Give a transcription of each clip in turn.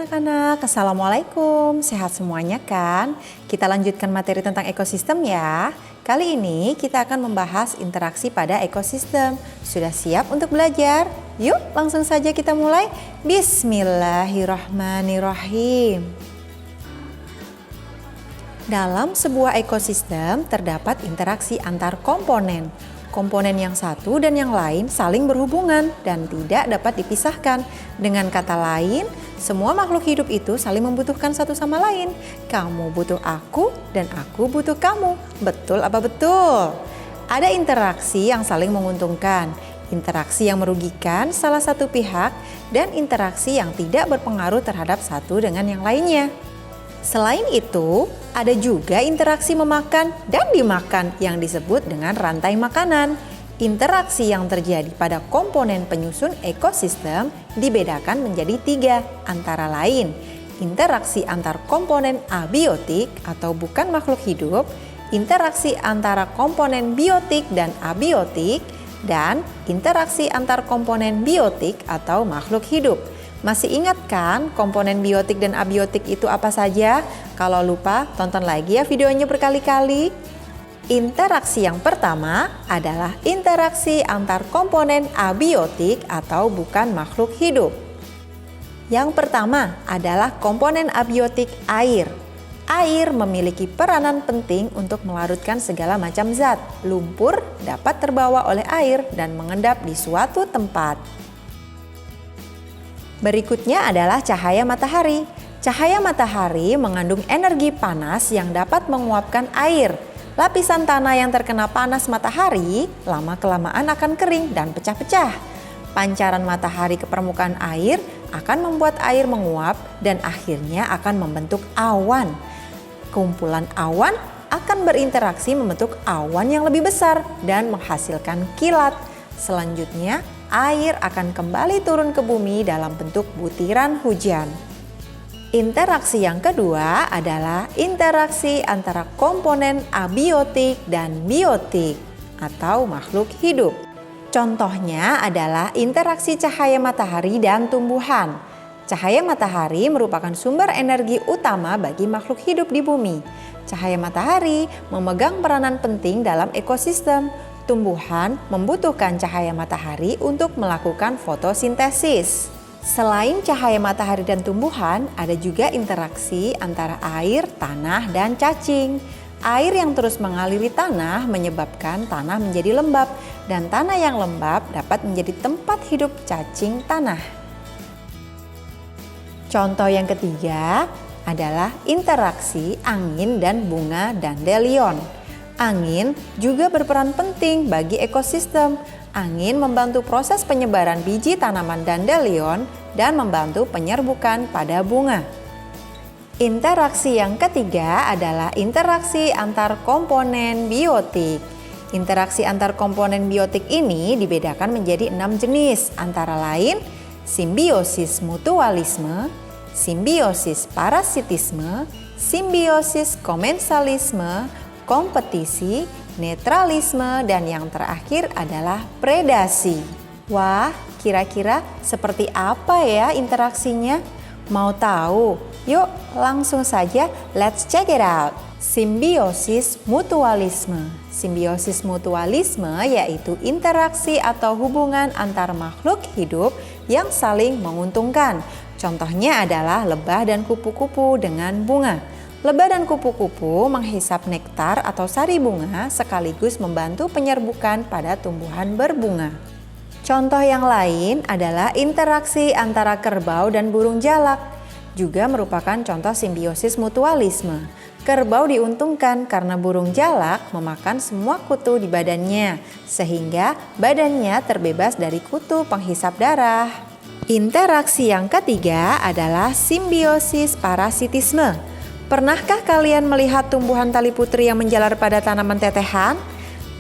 anak-anak, Assalamualaikum. Sehat semuanya kan? Kita lanjutkan materi tentang ekosistem ya. Kali ini kita akan membahas interaksi pada ekosistem. Sudah siap untuk belajar? Yuk langsung saja kita mulai. Bismillahirrahmanirrahim. Dalam sebuah ekosistem terdapat interaksi antar komponen. Komponen yang satu dan yang lain saling berhubungan dan tidak dapat dipisahkan. Dengan kata lain, semua makhluk hidup itu saling membutuhkan satu sama lain. Kamu butuh aku dan aku butuh kamu. Betul apa betul? Ada interaksi yang saling menguntungkan, interaksi yang merugikan salah satu pihak, dan interaksi yang tidak berpengaruh terhadap satu dengan yang lainnya. Selain itu, ada juga interaksi memakan dan dimakan yang disebut dengan rantai makanan. Interaksi yang terjadi pada komponen penyusun ekosistem dibedakan menjadi 3, antara lain interaksi antar komponen abiotik atau bukan makhluk hidup, interaksi antara komponen biotik dan abiotik, dan interaksi antar komponen biotik atau makhluk hidup. Masih ingat kan komponen biotik dan abiotik itu apa saja? Kalau lupa, tonton lagi ya videonya berkali-kali. Interaksi yang pertama adalah interaksi antar komponen abiotik atau bukan makhluk hidup. Yang pertama adalah komponen abiotik air. Air memiliki peranan penting untuk melarutkan segala macam zat. Lumpur dapat terbawa oleh air dan mengendap di suatu tempat. Berikutnya adalah cahaya matahari. Cahaya matahari mengandung energi panas yang dapat menguapkan air. Lapisan tanah yang terkena panas matahari lama-kelamaan akan kering dan pecah-pecah. Pancaran matahari ke permukaan air akan membuat air menguap dan akhirnya akan membentuk awan. Kumpulan awan akan berinteraksi membentuk awan yang lebih besar dan menghasilkan kilat. Selanjutnya, air akan kembali turun ke bumi dalam bentuk butiran hujan. Interaksi yang kedua adalah interaksi antara komponen abiotik dan biotik atau makhluk hidup. Contohnya adalah interaksi cahaya matahari dan tumbuhan. Cahaya matahari merupakan sumber energi utama bagi makhluk hidup di bumi. Cahaya matahari memegang peranan penting dalam ekosistem. Tumbuhan membutuhkan cahaya matahari untuk melakukan fotosintesis. Selain cahaya matahari dan tumbuhan, ada juga interaksi antara air, tanah, dan cacing. Air yang terus mengaliri tanah menyebabkan tanah menjadi lembab, dan tanah yang lembab dapat menjadi tempat hidup cacing tanah. Contoh yang ketiga adalah interaksi angin dan bunga dandelion. Angin juga berperan penting bagi ekosistem. Angin membantu proses penyebaran biji tanaman dandelion dan membantu penyerbukan pada bunga. Interaksi yang ketiga adalah interaksi antar komponen biotik. Interaksi antar komponen biotik ini dibedakan menjadi 6 jenis, antara lain simbiosis mutualisme, simbiosis parasitisme, simbiosis komensalisme, kompetisi, netralisme, dan yang terakhir adalah predasi. Wah, kira-kira seperti apa ya interaksinya? Mau tahu? Yuk langsung saja, let's check it out. Simbiosis mutualisme. Simbiosis mutualisme yaitu interaksi atau hubungan antar makhluk hidup yang saling menguntungkan. Contohnya adalah lebah dan kupu-kupu dengan bunga. Lebah dan kupu-kupu menghisap nektar atau sari bunga sekaligus membantu penyerbukan pada tumbuhan berbunga. Contoh yang lain adalah interaksi antara kerbau dan burung jalak. Juga merupakan contoh simbiosis mutualisme. Kerbau diuntungkan karena burung jalak memakan semua kutu di badannya, sehingga badannya terbebas dari kutu penghisap darah. Interaksi yang ketiga adalah simbiosis parasitisme. Pernahkah kalian melihat tumbuhan tali putri yang menjalar pada tanaman tetehan?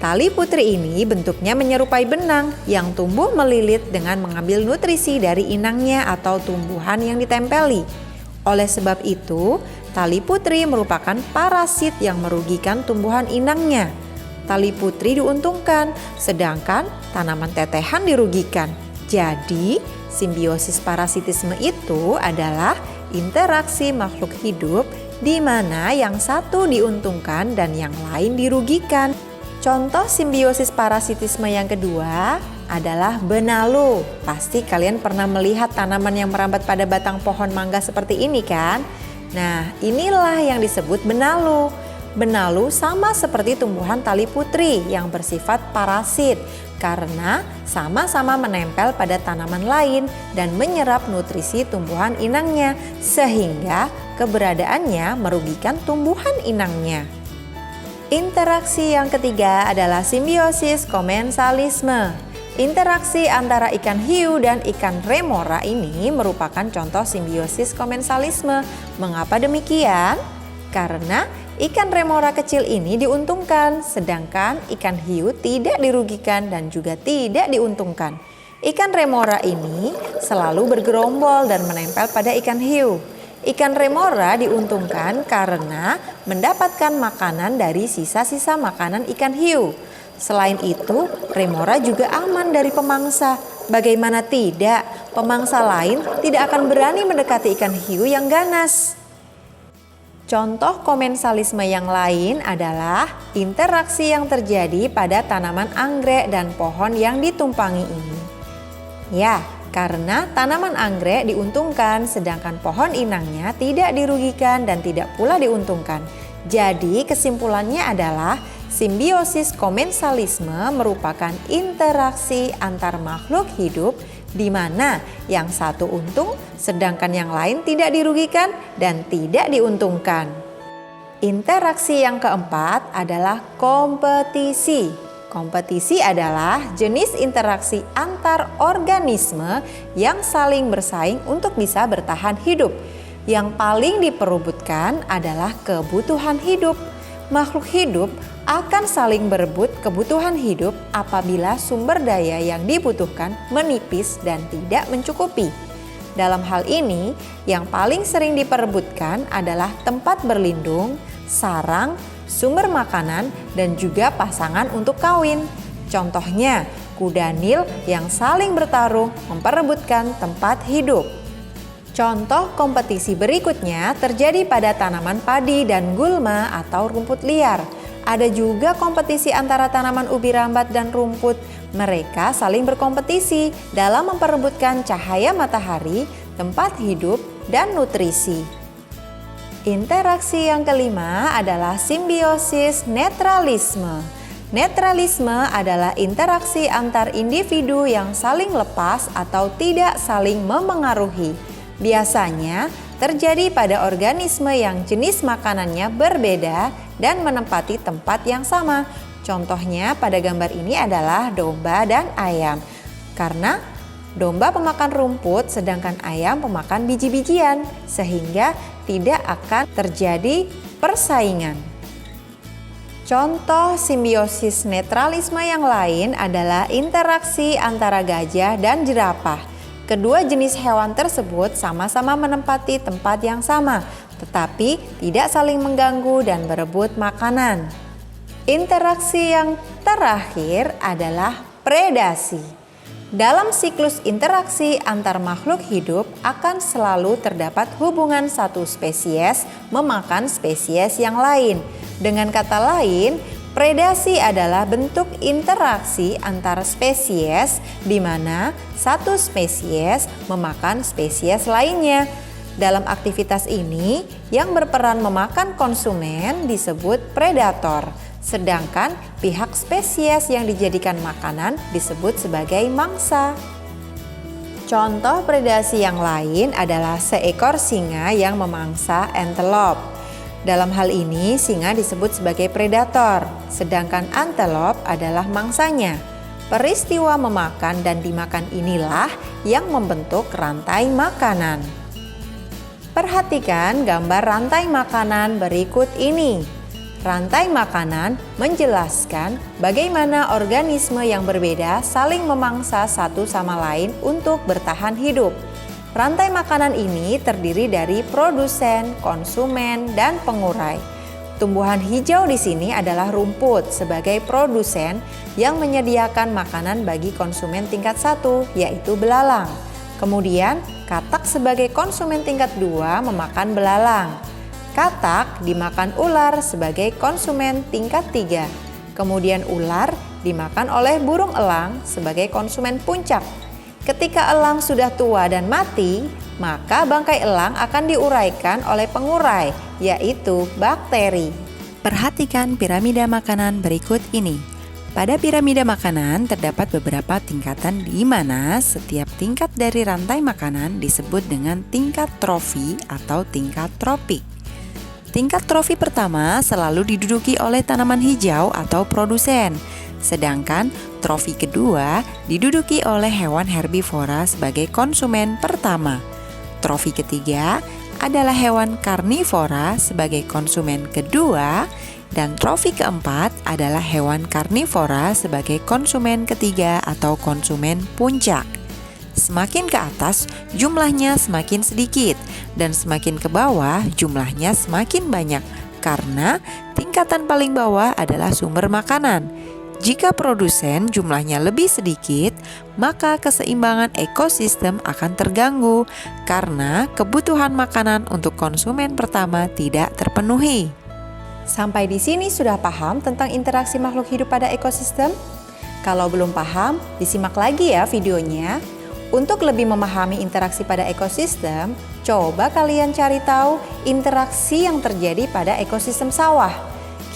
Tali putri ini bentuknya menyerupai benang yang tumbuh melilit dengan mengambil nutrisi dari inangnya atau tumbuhan yang ditempeli. Oleh sebab itu, tali putri merupakan parasit yang merugikan tumbuhan inangnya. Tali putri diuntungkan, sedangkan tanaman tetehan dirugikan. Jadi, simbiosis parasitisme itu adalah interaksi makhluk hidup di mana yang satu diuntungkan dan yang lain dirugikan. Contoh simbiosis parasitisme yang kedua adalah benalu. Pasti kalian pernah melihat tanaman yang merambat pada batang pohon mangga seperti ini kan? Nah, inilah yang disebut benalu. Benalu sama seperti tumbuhan tali putri yang bersifat parasit karena sama-sama menempel pada tanaman lain dan menyerap nutrisi tumbuhan inangnya sehingga keberadaannya merugikan tumbuhan inangnya. Interaksi yang ketiga adalah simbiosis komensalisme. Interaksi antara ikan hiu dan ikan remora ini merupakan contoh simbiosis komensalisme. Mengapa demikian? Karena ikan remora kecil ini diuntungkan, sedangkan ikan hiu tidak dirugikan dan juga tidak diuntungkan. Ikan remora ini selalu bergerombol dan menempel pada ikan hiu. Ikan remora diuntungkan karena mendapatkan makanan dari sisa-sisa makanan ikan hiu. Selain itu, remora juga aman dari pemangsa. Bagaimana tidak, pemangsa lain tidak akan berani mendekati ikan hiu yang ganas. Contoh komensalisme yang lain adalah interaksi yang terjadi pada tanaman anggrek dan pohon yang ditumpangi ini. Ya, karena tanaman anggrek diuntungkan sedangkan pohon inangnya tidak dirugikan dan tidak pula diuntungkan. Jadi kesimpulannya adalah simbiosis komensalisme merupakan interaksi antar makhluk hidup di mana yang satu untung sedangkan yang lain tidak dirugikan dan tidak diuntungkan. Interaksi yang keempat adalah kompetisi. Kompetisi adalah jenis interaksi antar organisme yang saling bersaing untuk bisa bertahan hidup. Yang paling diperebutkan adalah kebutuhan hidup. Makhluk hidup akan saling berebut kebutuhan hidup apabila sumber daya yang dibutuhkan menipis dan tidak mencukupi. Dalam hal ini, yang paling sering diperebutkan adalah tempat berlindung, sarang, sumber makanan, dan juga pasangan untuk kawin. Contohnya, kuda Nil yang saling bertarung memperebutkan tempat hidup. Contoh kompetisi berikutnya terjadi pada tanaman padi dan gulma atau rumput liar. Ada juga kompetisi antara tanaman ubi rambat dan rumput. Mereka saling berkompetisi dalam memperebutkan cahaya matahari, tempat hidup, dan nutrisi. Interaksi yang kelima adalah simbiosis netralisme. Netralisme adalah interaksi antar individu yang saling lepas atau tidak saling memengaruhi. Biasanya terjadi pada organisme yang jenis makanannya berbeda dan menempati tempat yang sama. Contohnya pada gambar ini adalah domba dan ayam. Karena domba pemakan rumput sedangkan ayam pemakan biji-bijian, sehingga tidak akan terjadi persaingan. Contoh simbiosis netralisme yang lain adalah interaksi antara gajah dan jerapah. Kedua jenis hewan tersebut sama-sama menempati tempat yang sama, tetapi tidak saling mengganggu dan berebut makanan. Interaksi yang terakhir adalah predasi. Dalam siklus interaksi antar makhluk hidup akan selalu terdapat hubungan satu spesies memakan spesies yang lain. Dengan kata lain, predasi adalah bentuk interaksi antar spesies di mana satu spesies memakan spesies lainnya. Dalam aktivitas ini, yang berperan memakan konsumen disebut predator, sedangkan pihak spesies yang dijadikan makanan disebut sebagai mangsa. Contoh predasi yang lain adalah seekor singa yang memangsa antelope. Dalam hal ini, singa disebut sebagai predator, sedangkan antelope adalah mangsanya. Peristiwa memakan dan dimakan inilah yang membentuk rantai makanan. Perhatikan gambar rantai makanan berikut ini. Rantai makanan menjelaskan bagaimana organisme yang berbeda saling memangsa satu sama lain untuk bertahan hidup. Rantai makanan ini terdiri dari produsen, konsumen, dan pengurai. Tumbuhan hijau di sini adalah rumput sebagai produsen yang menyediakan makanan bagi konsumen tingkat 1, yaitu belalang. Kemudian Katak sebagai konsumen tingkat 2 memakan belalang. Katak dimakan ular sebagai konsumen tingkat 3. Kemudian ular dimakan oleh burung elang sebagai konsumen puncak. Ketika elang sudah tua dan mati, maka bangkai elang akan diuraikan oleh pengurai, yaitu bakteri. Perhatikan piramida makanan berikut ini. Pada piramida makanan terdapat beberapa tingkatan di mana setiap tingkat dari rantai makanan disebut dengan tingkat trofi atau tingkat tropik. Tingkat trofi pertama selalu diduduki oleh tanaman hijau atau produsen, sedangkan trofi kedua diduduki oleh hewan herbivora sebagai konsumen pertama. Trofi ketiga adalah hewan karnivora sebagai konsumen kedua, dan trofi keempat adalah hewan karnivora sebagai konsumen ketiga atau konsumen puncak. Semakin ke atas, jumlahnya semakin sedikit, dan semakin ke bawah, jumlahnya semakin banyak, karena tingkatan paling bawah adalah sumber makanan. Jika produsen jumlahnya lebih sedikit, maka keseimbangan ekosistem akan terganggu, karena kebutuhan makanan untuk konsumen pertama tidak terpenuhi. Sampai di sini sudah paham tentang interaksi makhluk hidup pada ekosistem? Kalau belum paham, disimak lagi ya videonya. Untuk lebih memahami interaksi pada ekosistem, coba kalian cari tahu interaksi yang terjadi pada ekosistem sawah.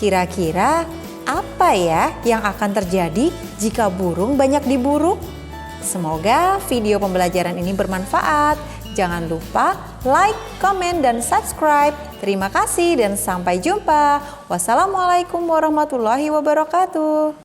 Kira-kira apa ya yang akan terjadi jika burung banyak diburu? Semoga video pembelajaran ini bermanfaat. Jangan lupa like, komen, dan subscribe. Terima kasih dan sampai jumpa. Wassalamualaikum warahmatullahi wabarakatuh.